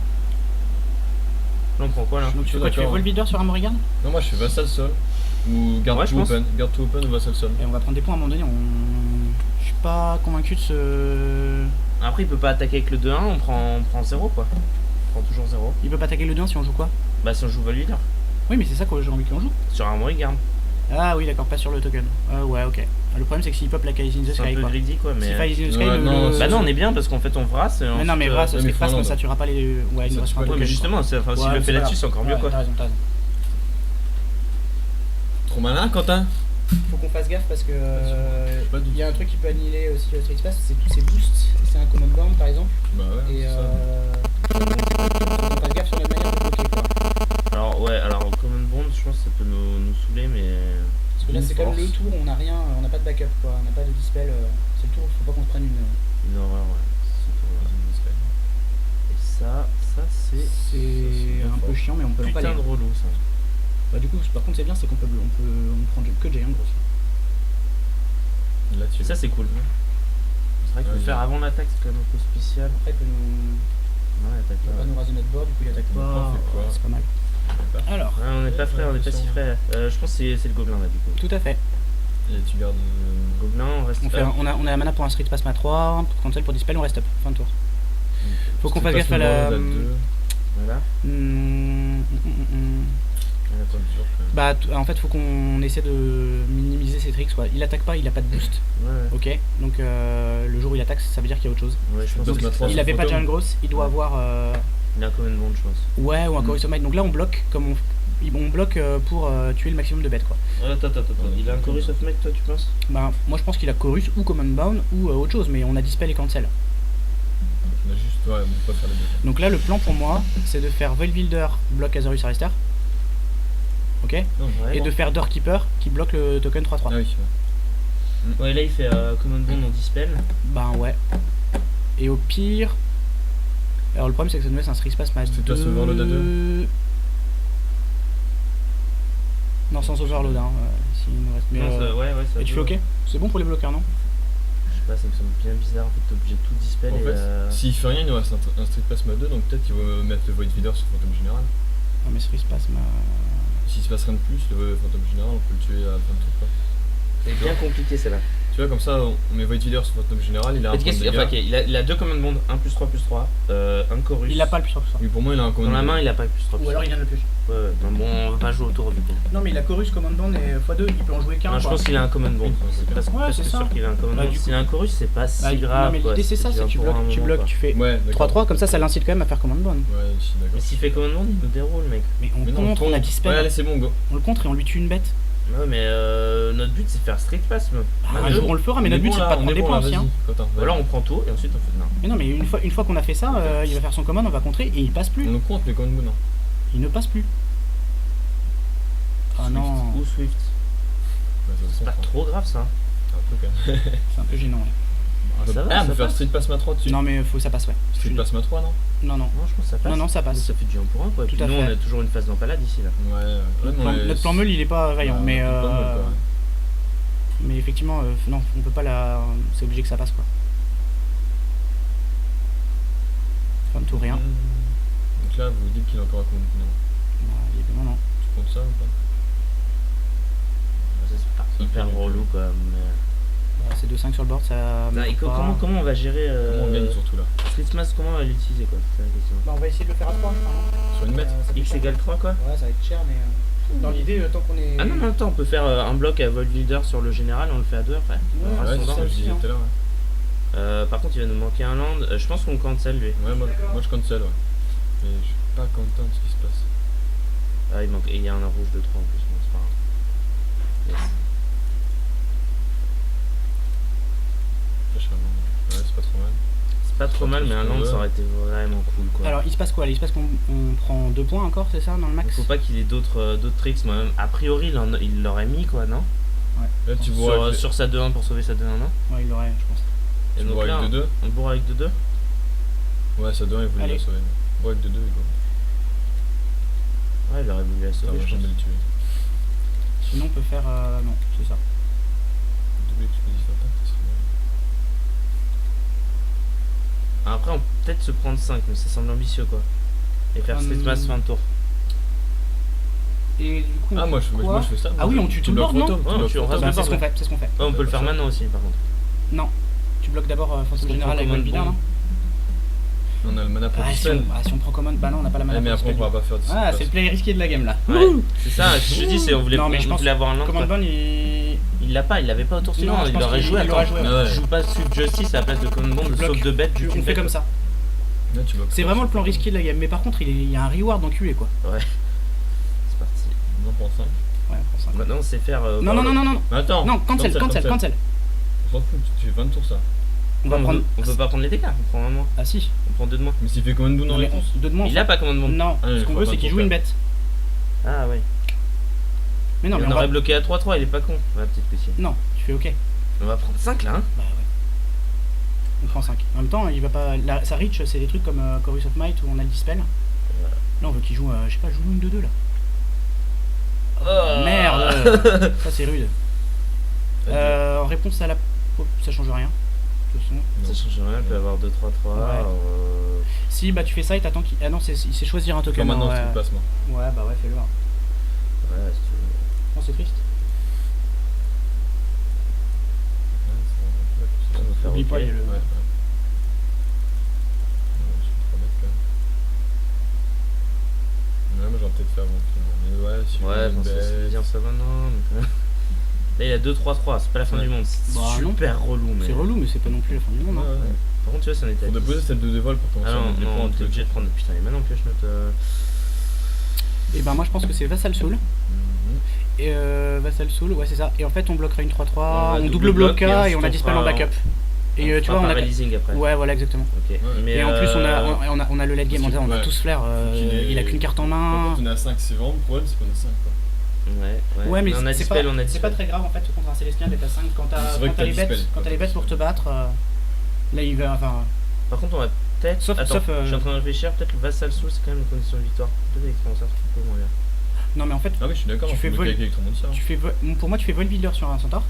Là, on prend quoi là? Donc tu fais Plutôt quoi? Tu fais d'accord. Wild Builder sur Armorrigan? Non, moi je fais Vassal Sol. Ou Garde Ouais, je to pense. Open. Garde to Open ou Vassal Sol. Et on va prendre des points à un moment donné. Je suis pas convaincu de ce. Après, il peut pas attaquer avec le 2-1, on prend 0 quoi. On prend toujours 0. Il peut pas attaquer le 2 si on joue quoi? Bah, si on joue Volvider. Oui, mais c'est ça que j'ai envie qu'on joue. Sur Armory Garde. Ah oui, d'accord, pas sur le token. Ouais, ok. Le problème, c'est que s'il pop la Eyes in the C'est un Sky, peu quoi. greedy quoi, mais. Si Eyes in the Sky, Ouais, Bah non, on est bien parce qu'en fait on Vras. Mais non, mais Vras, mais c'est faut pas, land. ça tuera pas les. Ouais, il nous Ça reste tue un pas Ouais, token. mais justement, s'il Ouais, le c'est fait pas là-dessus, c'est grave. encore mieux Ouais, quoi. T'as raison. Trop malin, Quentin. Faut qu'on fasse gaffe parce que. Pas du Il y a un truc qui peut annihiler aussi le Street Pass, c'est tous ces boosts. C'est un command bound par exemple. Bah ouais, Et c'est ça. faut qu'on fasse gaffe sur notre manière de bloquer quoi. Alors, ouais, alors Common Bond, je pense que ça peut nous saouler, mais. Parce que là, c'est comme le tour, on n'a rien, on n'a pas de backup quoi, on n'a pas de dispel. C'est le tour, faut pas qu'on se prenne une. Une horreur, ouais. Et ça c'est. C'est un peu chiant, mais on peut pas Putain aller. de relou ça. Bah, du coup, par contre, c'est bien, c'est qu'on peut prendre que Giant aussi. Là, tu Et ça c'est cool. C'est vrai qu'il faut Ouais, faire bien. avant l'attaque, c'est quand même un peu spécial. Après, il peut nous. Non, il attaque Il va pas. pas nous raser notre board, du coup, il attaque On pas. fait quoi? C'est pas mal. Alors, Ouais, on n'est pas frais, on n'est pas si frais. Je pense que c'est le gobelin là du coup. tout à fait. Et tu gardes. Gobelin, on reste. On a la mana pour un Street Pass à 3, pour cancel pour dispel, on reste up. Fin de tour. Faut qu'on fasse gaffe à la. Voilà. Ah, d'accord. C'est sûr que... Bah, en fait, faut qu'on essaie de minimiser ses tricks, quoi. Il attaque pas, il a pas de boost, Ouais, ok. Donc, le jour où il attaque, ça veut dire qu'il y a autre chose. ouais, je pense Donc, que maintenant, c'est- Il avait pas de fantôme. Giant Growth, il doit avoir. il a un command bond, je pense. Ouais, ou un Chorus of Might. Donc là, on bloque, comme on bloque pour tuer le maximum de bêtes, quoi. Attends. Il a un Chorus of Might, toi, tu penses? Bah, moi je pense qu'il a Chorus ou Command Bound ou autre chose, mais on a Dispel et Cancel. On a juste... Ouais, on peut pas faire les deux. Donc là, le plan pour moi, c'est de faire Void Builder, bloc Azorius Arrester. Ok. Non, Ouais. Et de faire Doorkeeper qui bloque le token 3-3. Ah oui, ouais. Ouais, là, il fait command bond en dispel. Ben ouais. Et au pire. Alors le problème c'est que ça nous laisse un Street Spasm à Street Spasm 2. Overload à 2. Non, sans overload, hein. S'il nous reste. Mais, Non, ouais, ça et tu fais peut. ok. C'est bon pour les bloqueurs, non? Je sais pas, ça me semble bien bizarre. En fait, t'es obligé de tout dispel En et. fait, s'il fait rien, il nous reste un Street Pass mode 2, donc peut-être qu'il va mettre le Void Feeder sur Phantom Général. Non, mais Street Spasm. S'il se passe rien de plus, le Phantom Général, on peut le tuer à la fin de tour, quoi. C'est bien compliqué, celle-là. Tu vois, comme ça, on met Void Feeder sur Phantom Général, il a un En fait, point de enfin, ok, dégâts. il a deux command bond, 1 +3 +3, un chorus. Il a pas le plus sur ça. Oui, pour moi, il a un Dans command la bond. main, il a pas +3 Ou alors il vient de le plus. Ouais, non, bon, on va pas jouer autour du coup. Non, mais il a Chorus, Command Band et x2, il peut en jouer qu'un. Non, je pense qu'il a un command bond. Oui, C'est c'est presque, bien. Ouais, presque c'est ça. sûr qu'il a un command Bah, bond. du S'il a un chorus, c'est pas si grave. Non, mais quoi, l'idée c'est ça, c'est que tu pour un bloques, moment, quoi. tu fais Ouais, d'accord. 3-3, comme ça l'incite quand même à faire Command Band. Ouais, je suis d'accord. Mais s'il fait command bond, il nous déroule, mec. Mais on Mais non, contre, on a Ouais, Dispel. allez, c'est bon, go. On le contre et on lui tue une bête. Ouais, mais notre but c'est de faire Street Pass. Un jour on le fera, mais notre but c'est de pas prendre les points aussi. Hein. Ou alors on prend tout et ensuite on fait. Non. Mais non, mais une fois qu'on a fait ça, il va faire son command, on va contrer et il passe plus. On nous compte les command bond, non. Il ne passe plus. Ah non, Ou Swift. Ouais, ça se C'est pas comprend. trop grave ça. Un peu quand même. c'est un peu gênant. Ouais. Ah, ça va, Ah, on ça peut faire passe. Street Pass Ma 3 dessus. Non, mais faut ça passe, ouais. Street Pass Ma 3, non? Non, non. Non, je pense que ça passe. Non, ça passe. Ça fait du 1 pour 1 quoi. Et Tout puis à nous on fait. a toujours une phase d'empalade ici là. Ouais, Notre plan meule il est pas vaillant, mais mais effectivement, non, on peut pas la. C'est obligé que ça passe quoi. Fin de tour, rien. Donc là, vous dites qu'il a encore un command bond. Non. Bah, évidemment, non. Tu comptes ça ou pas? Ça, c'est pas Ça hyper fait- relou quoi. Mais... Bah, c'est 2-5 sur le board, ça. Bah, et comment on va gérer Comment on gagne surtout là? Street Smash, comment on va l'utiliser quoi? C'est la question. Bah, on va essayer de le faire à 3. Sur une mètre? X égale 3 quoi? Ouais, ça va être cher, mais. Dans l'idée, tant qu'on est. Ah non, mais attends, on peut faire un bloc à Void Builder sur le général, on le fait à 2 après. Ouais, On reste Ouais, c'est dedans. ça que je aussi, disais hein. tout à l'heure. Ouais. Par contre, il va nous manquer un land. Je pense qu'on cancel lui. Ouais, moi je cancel, ouais. Mais je suis pas content de ce qui se passe. Ah, il manque. Et il y a un rouge de 3 en plus, bon, c'est pas grave. Yes. Flash un land. Ouais, c'est pas trop mal. C'est pas trop mal, mais un land Ouais. ça aurait été vraiment cool quoi. Alors, il se passe quoi là? Il se passe qu'on prend 2 points encore, c'est ça, dans le Il max? faut pas qu'il ait d'autres tricks. Moi-même, a priori, il l'aurait mis quoi, non? Là, tu vois. Sur sa 2-1 pour sauver sa 2-1, non? Ouais, il l'aurait, je pense. Et Tu donc bourres là, avec 2-2. on bourre avec 2-2. Ouais, ça doit, il voulait Allez. la sauver. Bourre avec 2-2, il go. Ouais, il aurait voulu la Ça sauver, va je jamais pense. le tuer. Sinon, on peut faire. Non, c'est ça. Double explosif impact, ça serait bien. Après, on peut peut-être se prendre 5, mais ça semble ambitieux quoi. Et faire Street Smash fin de tour. Et du coup, on Ah, moi fait je quoi? fais ça. Ah oui, on tue tout le bloques board, non? Phantom, Ouais, tu bloques on Phantom. reste Bah, c'est ce dedans. qu'on fait, c'est ce qu'on fait. Ouais, on peut le faire maintenant aussi, par contre. Non, tu bloques d'abord Parce Phantom qu'on Général prend avec Command Void Builder, Bond. non? On a le mana pour Ah, dispel. si on prend Command, bah non, on n'a pas la mana. Ouais, mais pour après on dispel. pourra pas faire dispel. Ah, c'est le play risqué de la game là. Ouais, c'est ça, je te dis, c'est on voulait, Non, mais je on pense voulait avoir un land. Command quoi. Bond, il Il l'a pas, il l'avait pas au tour Non, suivant, je il pense l'aurait qu'il joué. l'aurait Attends, joué, ouais. je joue pas Swift Justice à la place de Command Bond, je bloque. sauve 2 bêtes, on une fait bête. comme ça. Là, tu bloques. C'est vraiment le plan risqué de la game, mais par contre, il y a un reward d'enculé quoi. Ouais, c'est parti. On en prend 5. Ouais, on prend ça. Maintenant, c'est faire. Non, non, non, non, non, Mais attends. non, cancel. On s'en fout, tu fais 20 tours ça. On va prendre. On peut pas prendre les dégâts, on prend un moins. Ah si. On prend 2 de moins. Mais s'il fait combien de bout dans Non, les mais réponses? 2 de moins. Il a pas Command Bond. Non, Ah, ce il qu'on faut veut pas c'est qu'il trop joue une faire. bête. Ah ouais. Mais non, mais on on aurait va. bloqué à 3-3, il est pas con. Ouais, peut-être que si. Non, tu fais ok. On va prendre 5 là, hein. Bah ouais. On prend 5. En même temps, il va pas. Sa reach, c'est des trucs comme Chorus of Might où on a le dispel. Là, on veut qu'il joue, je sais pas, joue une 2-2 là. Oh. Merde. Ça, c'est rude. En réponse à la. Ça change rien. De toute façon. Ça change rien, il peut avoir 2-3-3. Ouais. Si, bah tu fais ça et t'attends qu'il. Ah non, il sait choisir un Comme token. maintenant, ouais. c'est le placement. Ouais, bah ouais, fais-le. Ouais, si tu veux. Non, c'est triste. Ça va faire Oublie ok. pas, il y a le. Ouais, ouais. Je suis trop bête quand même. Ouais, moi j'aurais peut-être fait avant finalement. Mais ouais, si si Ouais, vous enfin, voulez ça une veut bête. dire ça maintenant. Donc, là, il a 2-3-3, c'est pas la fin Ouais. du monde. C'est Bah, non. super relou, mais. C'est relou, mais c'est pas non plus la fin du monde. Ouais, Hein. ouais. Par contre, tu vois, ça en était à Faut 10. déposer celle de dévoile pour commencer Ah à non, mettre les points non, entre t'es les obligé de tours. prendre. Putain, et maintenant, pioche notre. Et ben moi je pense que c'est Vassal Soul. Mhm. Et Vassal Soul, ouais c'est ça. Et en fait on bloquera une 3-3, On on double double bloc, bloca et et on a ensuite on Dispel en fera backup. Et tu vois on a... paralysing après. Ouais voilà exactement. Ok. Ouais. Mais Et en plus on a le late game, Parce que- on a ouais. tous flair, qu'il ait- il a qu'une carte en Par main. contre, on est à 5, c'est vraiment le problème, c'est qu'on est 5 quoi. Ouais, Ouais mais on a c'est dispel, pas, on a c'est dispel. pas très grave en fait contre un Célestien d'être à 5 quand C'est t'as vrai que t'as les bêtes, dispel. quand t'as les bêtes pour te battre. Là il va, enfin... Par contre, on va peut-être. Sauf- Attends, sauf, je suis en train de réfléchir. Peut-être le Vassal Soul, c'est quand même une condition de victoire. Peut-être avec Transfer, c'est un peu moins bien. Non mais en fait, Ah oui, je suis d'accord, Tu on fais peut vol- bloquer avec Electromancer. tu fais pour moi tu fais Void Builder sur un centaure.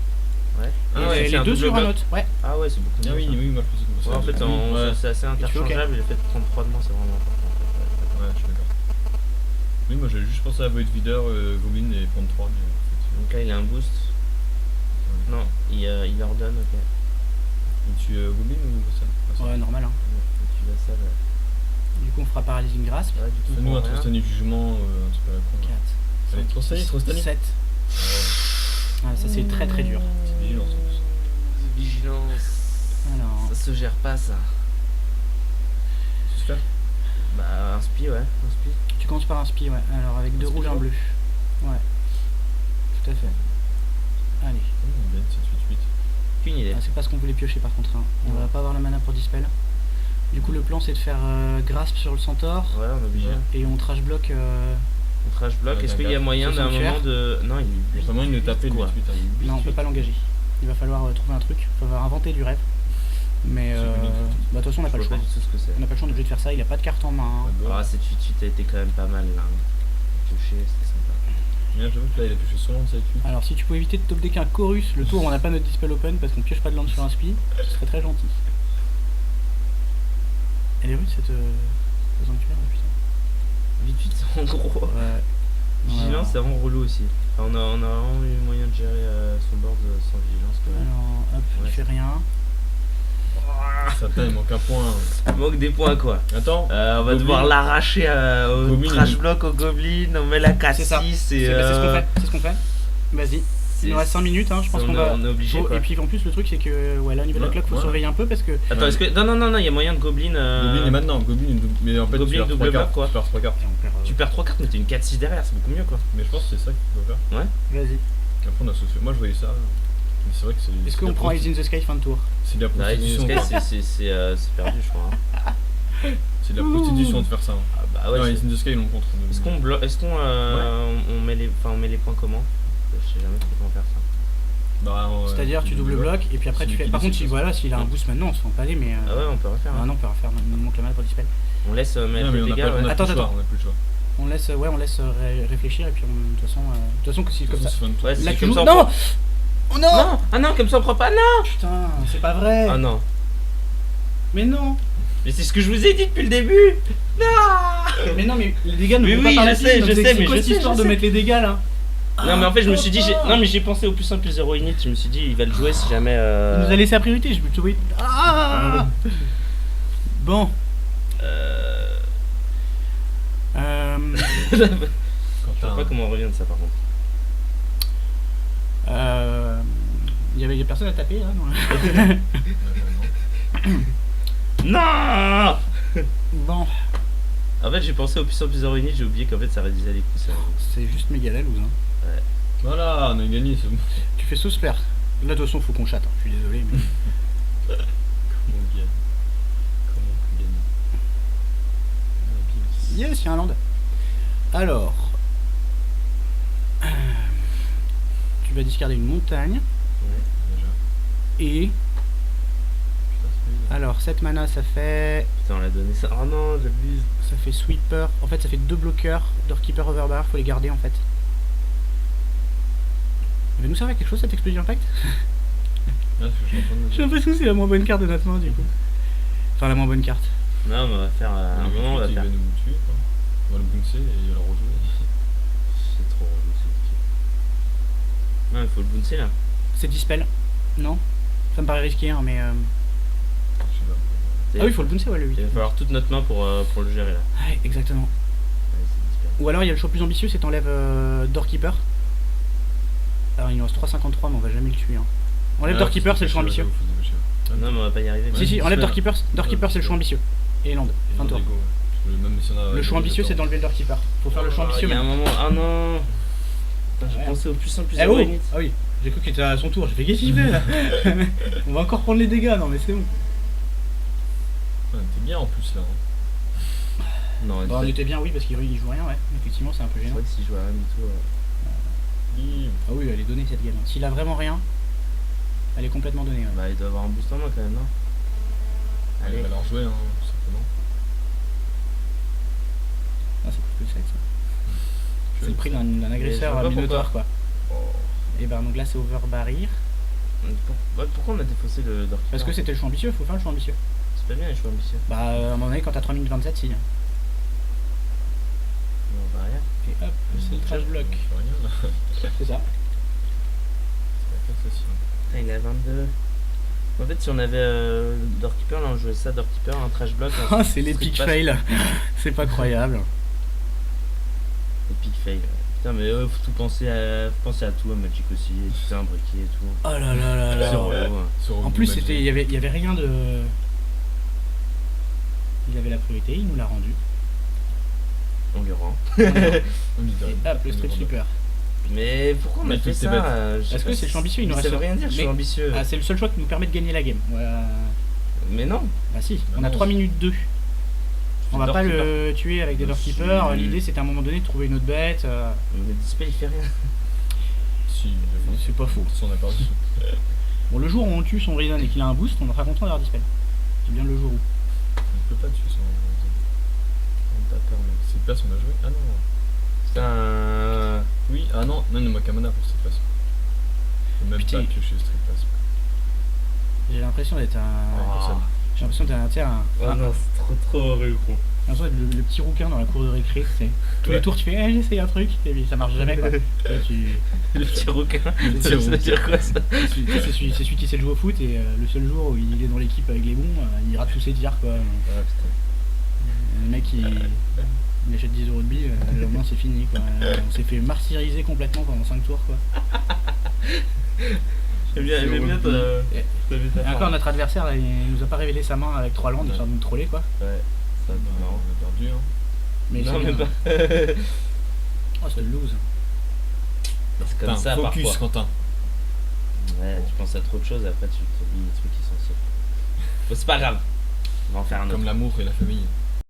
Ouais. Et Ah ouais, c'est les un deux double sur un bloc. autre. Ouais. Ah ouais, c'est beaucoup Ah mieux. oui, ça. oui, moi je pensais que Ouais, en fait, ouais. c'est assez interchangeable et le fait de prendre 3 de moins, c'est vraiment important. En fait. Ouais, je suis d'accord. Oui, moi j'avais juste pensé à Void Leader, Goblin et prendre 3, mais en fait. Donc là, il a un boost. Non, il ordonne, ok. Il tue Goblin ou Vassal? Ouais normal hein. Il tue Vassal. Du coup on fera Paralyzing Grasp. Ouais, du coup, Fais-nous on un prend rien. Trostani jugement, un truc à la con. 4. Là. Allez, Trostani. 7. Ah, ça c'est très très dur. C'est vigilance en plus. Vigilance. Alors, Ça se gère pas, ça. C'est super. Bah, un spi, ouais. Un spi. tu commences par un spi, ouais. Alors avec 2 Un spi, rouges et un ouais. bleu. Ouais. Tout à fait. Allez. Bien, 7-8-8. Aucune idée. Ah, c'est pas ce qu'on voulait piocher par contre. Hein. On Ouais. va pas avoir la mana pour Dispel. Du coup le plan c'est de faire Grasp sur le centaure. Ouais, on est obligé. Ouais. Et on trash block. On trash block. Ouais, Est-ce qu'il y a d'accord. moyen C'est d'un sanctuaire. moment de. Non, il Il y est a pas moyen de le taper, quoi. le 8 hein. Non on peut pas l'engager. Il va falloir trouver un truc. Il va falloir inventer du rêve. Mais C'est connu. bah de toute façon on n'a Je pas le vois choix. pas du tout ce que c'est. On n'a pas le choix, on est obligé de faire ça. Il a pas de carte en main. Ah, cette 8-8 a été quand même pas mal là. Touché, c'était sympa. Bien, j'avoue que là il a pioché son land 7-8. Alors si tu peux éviter de top deck un chorus le tour où on n'a pas notre Dispel open parce qu'on pioche pas de land sur un spi, ce serait très gentil. Elle est rude cette sanctuaire là, putain. 8-8, c'est en gros. Ouais. Vigilance, c'est vraiment relou aussi. Enfin, on a vraiment eu moyen de gérer son board sans vigilance quand même. Alors hop, Ouais. il fait rien. Satan, il manque un point. Il manque des points quoi. Attends. On va Goblin. devoir l'arracher au Goblin, trash il- block au Goblin, on met la 4-6 C'est ça. et. C'est ce qu'on fait. C'est ce qu'on fait. Vas-y. Il nous reste 5 minutes, hein, je pense on qu'on est- va. on est obligé, quoi. Et puis en plus le truc c'est que ouais là au niveau de la Ouais, clock faut ouais. surveiller un peu parce que Attends, Ouais. est-ce que. Non, il y a moyen de Goblin. Goblin est maintenant. Goblin, mais en fait, Goblin tu perds double 3 bloc, cartes. quoi. Tu perds 3 cartes. Tu perds 3 cartes, mais t'as une 4-6 derrière, c'est beaucoup mieux quoi. Mais je pense que c'est ça qu'il faut faire. vas-y. Après, on a sauté. Moi, je voyais ça. Mais c'est vrai que c'est. Est-ce c'est qu'on de la prend prosti- Eyes in the Sky fin de tour? C'est de la Bah, prostitution. Sky, quoi. c'est perdu, je crois. Hein. C'est de la prostitution de faire ça. Ah, bah ouais. Non, c'est- Is in the Sky, ils l'ont contre. Est-ce qu'on on met les points comment? Je sais jamais trop comment faire ça. Bah, C'est-à-dire tu double bloc et puis après C'est tu lui fais. qui Par contre décide, si voilà s'il a un Ouais. boost maintenant on se fait empaler mais. Ah ouais, on peut refaire. Ah Hein. non on peut refaire, il manque la mana pour Dispel. On laisse mettre Non, mais les on a dégâts. pas Ouais. on a Attends, plus le choix. attends. On a plus le choix. On laisse réfléchir et puis de toute façon que si comme ça. Ouais, Ouais, Là si tu comme joues. ça, on Non prend- Oh non Non, ah non, comme ça on prend pas. Non. Putain, c'est pas vrai. Ah non. Mais non. Mais c'est ce que je vous ai dit depuis le début. Mais non mais les dégâts ne Mais vont oui, pas par je la sais, file, je donc sais, c'est mais quoi je cette sais, histoire je de sais. mettre les dégâts là. Non, mais en fait, je me suis dit, non, mais j'ai pensé au plus simple, plus 0 init. Je me suis dit, il va le jouer si jamais. Il nous a laissé la priorité, je me suis dit. Ah bon. Je Quand sais t'as pas un- comment on revient de ça par contre. Il y a personne à taper là non. Non. Bon, En fait, j'ai pensé au puissant plus 0 init. J'ai oublié qu'en fait, ça réduisait les coups. c'est juste méga la loose. Hein. Voilà, on a gagné, c'est bon. Tu fais sauce faire. Là de toute façon faut qu'on chatte, hein. Je suis désolé mais. Comment on gagne? Comment on peut gagner? Yes, il y a un land. Alors. Tu vas discarder une montagne. Déjà. Et. Putain, c'est pas évident. Alors 7 mana ça fait. Putain, on l'a donné ça. Oh non, j'abuse. Ça fait sweeper. En fait ça fait 2 bloqueurs. Doorkeeper overbar, faut les garder en fait. Il va nous servir à quelque chose cette explosion impact? Ah, parce que je suis en train de me J'ai dire. l'impression que c'est la moins bonne carte de notre main du coup. Enfin la moins bonne carte. Non, mais on va faire. À un Le moment, on va but, il faire. va nous tuer, quoi. On va le bouncer et il va le rejouer. C'est trop relou, c'est non, il faut le bouncer là. C'est dispel. Non? Ça me paraît risqué hein mais. Je sais pas. Ah oui il faut le bouncer ouais le 8. Il va falloir toute notre main pour le gérer là. Ouais exactement. Allez, c'est dispel. Ou alors il y a le choix plus ambitieux, c'est t'enlèves Doorkeeper. Alors il nous reste 3,53 mais on va jamais le tuer. Hein. Enlève Doorkeeper, c'est le choix ambitieux. Non, mais on va pas y arriver. Si, si, enlève Doorkeeper, Doorkeeper c'est le choix ambitieux. Et Land, fin de tour. Le choix ambitieux c'est d'enlever le Doorkeeper. Faut faire le choix ambitieux Il y a un maintenant. moment. Ah non. Putain, j'ai Ouais. pensé au plus 1 plus Eh 0 oh init. Ah oui, j'ai cru qu'il était à son tour, j'ai fait qu'est-ce qu'il fait là. On va encore prendre les dégâts, non mais c'est bon. Ouais, t'es bien en plus là. Hein. Non, Bon, on était bien, oui, parce qu'il joue rien, ouais. Effectivement, c'est un peu c'est gênant. vrai que si je vois rien du tout. Ah oui, elle est donnée cette game. S'il a vraiment rien, elle est complètement donnée. Ouais. Bah, il doit avoir un boost en main quand même, non? Allez, Allez. va leur jouer, hein, tout simplement. Ah, c'est plus que ça. Tu C'est le vois, prix d'un je agresseur vois à pas Minotaur, quoi. Oh. Et ben donc là, c'est overbarrir. Pourquoi on a défaussé le Doorkeeper? Parce que c'était le choix ambitieux, faut faire le choix ambitieux. C'est pas bien les choix ambitieux. Bah, à un moment donné, quand t'as 3 minutes 27, si. Et On va rien. hop, c'est le trash block. On fait rien là. C'est ça. C'est la cassation. Putain, il a 22. En fait, si on avait Doorkeeper, là on jouait ça, Doorkeeper, un trash block. Ah, c'est l'épic fail. C'est pas croyable. Epic fail. Putain, mais faut tout penser à tout, à Magic aussi, tout un briquet et tout. Oh là là là là. C'est relou, hein. Sur En Rogue plus, Magic. il y avait rien de. Il avait la priorité, il nous l'a rendu. On lui rend. Oh, mine de rien. Et hop, le strip super. Mais pourquoi on a Mais fait toutes ça tes bêtes. je sais Parce pas que c'est le choix ambitieux, il nous mais reste. ça veut rien dire, je suis Mais- ambitieux. Ah, c'est le seul choix qui nous permet de gagner la game. Ouais. Mais non. Bah si, Bah on a non, 3 minutes 2. On va pas Doorkeeper. le tuer avec des Bah Doorkeepers. si. L'idée c'était à un moment donné de trouver une autre bête. Mais Dispel il fait rien. Si, mais C'est pas faux. bon, ça, on a perdu. Bon, le jour où on tue son Reason et qu'il a un boost, on sera content d'avoir Dispel. C'est bien le jour où. On peut pas tuer son. On t'a peur, mec. Cette place, on a joué. Ah non. Putain. Oui, ah non, non, il manque un mana pour cette place. Faut même Putain. pas piocher le street pass. J'ai l'impression d'être un. personne. J'ai l'impression d'être tu sais, Oh non, c'est trop horrible, gros. j'ai l'impression d'être le petit rouquin dans la cour de récré. Tu sais. Tous les Ouais. tours tu fais j'essaye un truc et puis ça marche jamais quoi. Là, Le petit rouquin. petit Ça veut rouquin. dire quoi ça? c'est celui qui sait jouer au foot et le seul jour où il est dans l'équipe avec les bons, il rate tous ses tirs quoi. Ah putain. Le mec il achète 10 euros de billes, le lendemain c'est fini quoi. On s'est fait martyriser complètement pendant 5 tours quoi. J'aime bien ta Et métaphore. encore notre adversaire là, il nous a pas révélé sa main avec 3 landes, histoire de nous troller quoi. Ouais, ça Bah, c'est marrant. on a perdu, hein. Mais Non, c'est même bien. pas. Oh c'est le lose. C'est comme Putain, ça focus, parfois. Quentin. Ouais, tu penses à trop de choses et après tu oublies les trucs essentiels. Bon, c'est pas grave. On va en faire un autre. Comme l'amour et la famille.